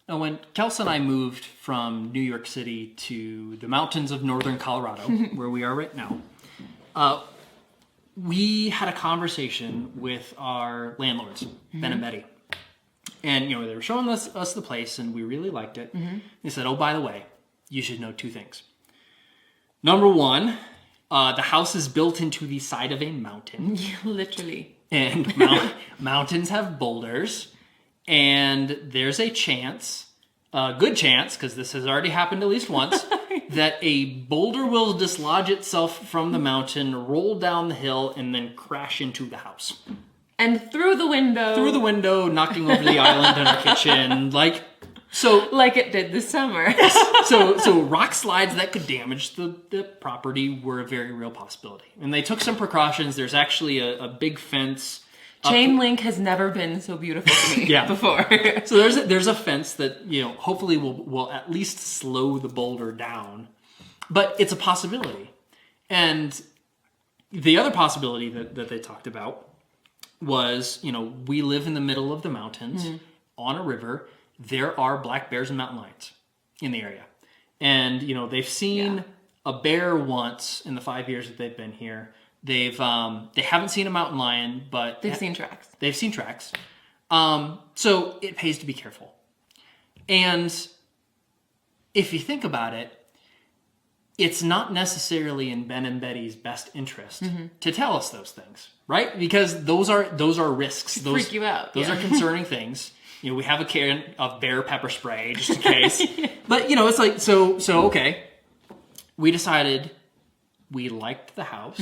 Now, when Kelsey and I moved from New York City to the mountains of northern Colorado, where we are right now, we had a conversation with our landlords, Ben and Betty. And, they were showing us the place, and we really liked it. They said, oh, by the way, you should know two things. Number one, the house is built into the side of a mountain. Yeah, literally. And mountains have boulders. And there's a chance, a good chance, because this has already happened at least once, that a boulder will dislodge itself from the mountain, roll down the hill, and then crash into the house. And through the window. Through the window, knocking over the island in our kitchen. Like it did this summer. So rock slides that could damage the property were a very real possibility. And they took some precautions. There's actually a big fence. Chain link has never been so beautiful to me before. So there's a fence that, hopefully will at least slow the boulder down. But it's a possibility. And the other possibility that they talked about was, we live in the middle of the mountains on a river. There are black bears and mountain lions in the area. And, they've seen a bear once in the 5 years that they've been here. They haven't seen a mountain lion, but they've seen tracks. They've seen tracks. So it pays to be careful. And if you think about it, it's not necessarily in Ben and Betty's best interest to tell us those things, right? Because those are risks. Those freak you out. Those are concerning things. We have a can of bear pepper spray just in case. But it's like so okay. We decided we liked the house.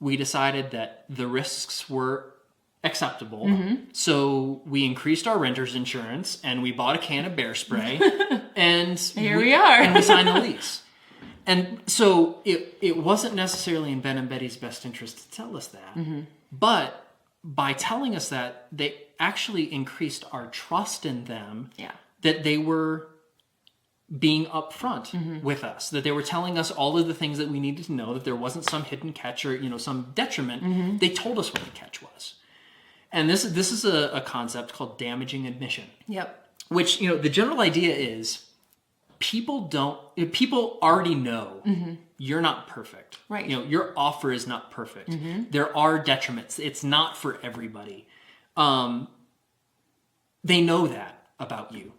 We decided that the risks were acceptable. So we increased our renter's insurance and we bought a can of bear spray. And here we are. And we signed the lease. And so it wasn't necessarily in Ben and Betty's best interest to tell us that. But by telling us that, they actually increased our trust in them. Yeah. That they were being upfront with us, that they were telling us all of the things that we needed to know, that there wasn't some hidden catch or some detriment. They told us what the catch was. And this is a concept called damaging admission. Yep. Which, the general idea is people already know you're not perfect. Right. Your offer is not perfect. There are detriments. It's not for everybody. They know that about you.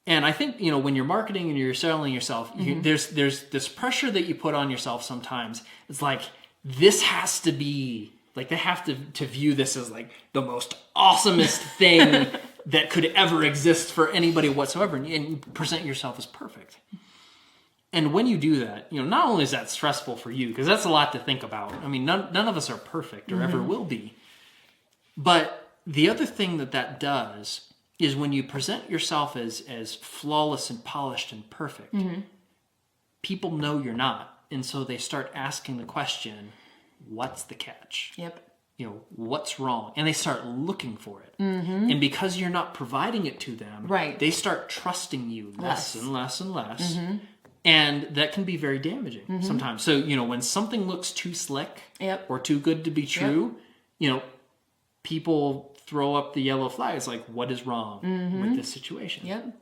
And I think, when you're marketing and you're selling yourself, there's this pressure that you put on yourself sometimes. It's like, this has to be, like, they have to view this as, like, the most awesomest thing that could ever exist for anybody whatsoever, and present yourself as perfect. And when you do that, not only is that stressful for you, because that's a lot to think about. I mean, none of us are perfect or ever will be. But the other thing that does is when you present yourself as flawless and polished and perfect, people know you're not. And so they start asking the question, what's the catch? Yep. What's wrong? And they start looking for it. And because you're not providing it to them, they start trusting you less and less and less. And that can be very damaging sometimes. So, when something looks too slick or too good to be true, people throw up the yellow flags, like, what is wrong with this situation? Yep.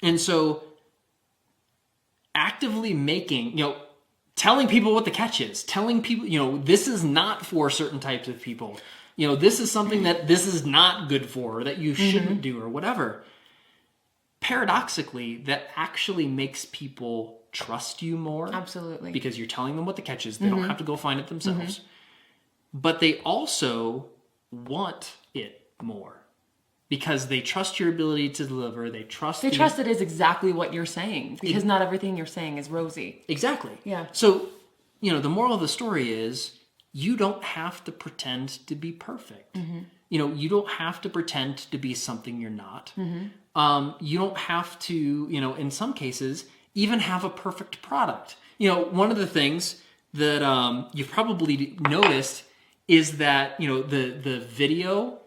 And so actively telling people what the catch is, telling people, this is not for certain types of people. This is something that this is not good for, or that you shouldn't do, or whatever. Paradoxically, that actually makes people trust you more. Absolutely. Because you're telling them what the catch is. They don't have to go find it themselves. But they also want it more because they trust your ability to deliver. They trust it is exactly what you're saying, because not everything you're saying is rosy. Exactly. Yeah. So, the moral of the story is you don't have to pretend to be perfect. You don't have to pretend to be something you're not. You don't have to, in some cases, even have a perfect product. One of the things that you've probably noticed is that, the video,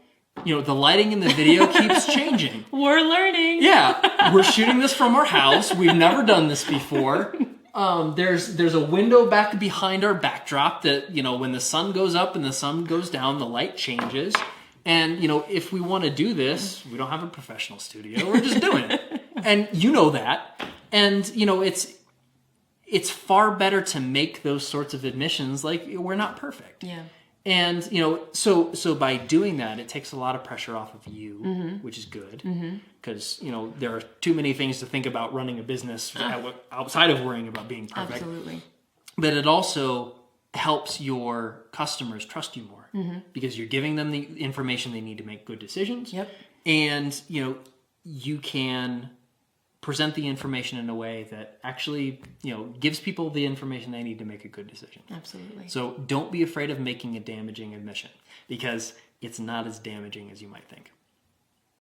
the lighting in the video keeps changing. We're learning. Yeah. We're shooting this from our house. We've never done this before. There's a window back behind our backdrop that, when the sun goes up and the sun goes down, the light changes. And, if we want to do this, we don't have a professional studio. We're just doing it. And you know that. And, you know, it's far better to make those sorts of admissions like we're not perfect. Yeah. And, you know, so by doing that, it takes a lot of pressure off of you, which is good. Because, you know, there are too many things to think about running a business outside of worrying about being perfect. Absolutely. But it also helps your customers trust you more because you're giving them the information they need to make good decisions. Yep. And, you know, you can present the information in a way that actually, you know, gives people the information they need to make a good decision. Absolutely. So don't be afraid of making a damaging admission because it's not as damaging as you might think.